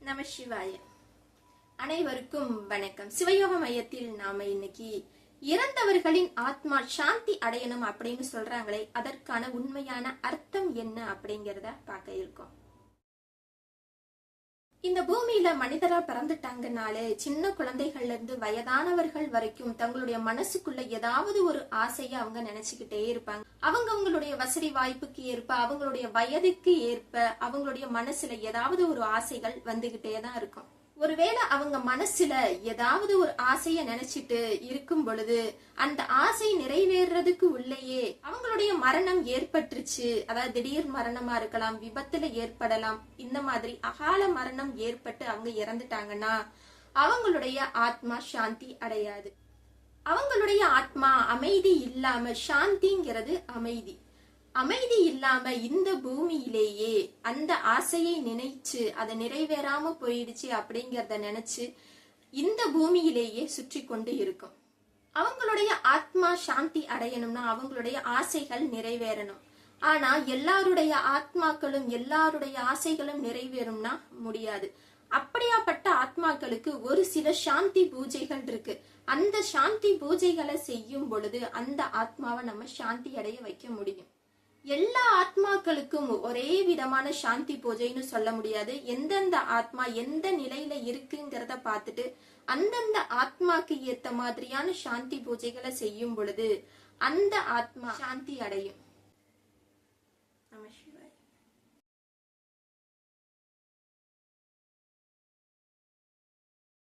நம சிவாய. அனைவருக்கும் வணக்கம். சிவயோக மையத்தில் நாம இன்னைக்கு இறந்தவர்களின் ஆத்மா சாந்தி அடையணும் அப்படின்னு சொல்றாங்களே, அதற்கான உண்மையான அர்த்தம் என்ன அப்படிங்கறத பார்க்க இருக்கோம். இந்த பூமியில மனிதரா பிறந்துட்டாங்கனாலே சின்ன குழந்தைகள்ல இருந்து வயதானவர்கள் வரைக்கும் தங்களுடைய மனசுக்குள்ள ஏதாவது ஒரு ஆசையை அவங்க நினைச்சுக்கிட்டே இருப்பாங்க. அவங்களுடைய வசதி வாய்ப்புக்கு ஏற்ப, அவங்களுடைய வயதுக்கு ஏற்ப அவங்களுடைய மனசுல ஏதாவது ஒரு ஆசைகள் வந்துகிட்டே தான் இருக்கும். ஒருவேளை அவங்க மனசுல ஏதாவது ஒரு ஆசைய நினைச்சிட்டு இருக்கும் பொழுது அந்த ஆசை நிறைவேறதுக்கு உள்ளேயே அவங்களுடைய மரணம் ஏற்பட்டுருச்சு. அதாவது திடீர் மரணமா இருக்கலாம், விபத்துல ஏற்படலாம். இந்த மாதிரி அகால மரணம் ஏற்பட்டு அவங்க இறந்துட்டாங்கன்னா அவங்களுடைய ஆத்மா சாந்தி அடையாது. அவங்களுடைய ஆத்மா அமைதி இல்லாம, சாந்திங்கிறது அமைதி, அமைதி இல்லாம இந்த பூமியிலேயே அந்த ஆசையை நினைச்சு அதை நிறைவேறாம போயிடுச்சு அப்படிங்கறத நினைச்சு இந்த பூமியிலேயே சுற்றி கொண்டு இருக்கும். அவங்களுடைய ஆத்மா சாந்தி அடையணும்னா அவங்களுடைய ஆசைகள் நிறைவேறணும். ஆனா எல்லாருடைய ஆத்மாக்களும் எல்லாருடைய ஆசைகளும் நிறைவேறும்னா முடியாது. அப்படியாப்பட்ட ஆத்மாக்களுக்கு ஒரு சில சாந்தி பூஜைகள் இருக்கு. அந்த சாந்தி பூஜைகளை செய்யும் பொழுது அந்த ஆத்மாவை நம்ம சாந்தி அடைய வைக்க முடியும். எல்லா ஆத்மாக்களுக்கும் ஒரே விதமான சாந்தி பூஜைன்னு சொல்ல முடியாது. எந்தெந்த ஆத்மா எந்த நிலையில இருக்குங்கிறத பார்த்துட்டு அந்தந்த ஆத்மாக்கு ஏத்த மாதிரியான சாந்தி பூஜைகளை செய்யும் பொழுது அந்த ஆத்மா சாந்தி அடையும்.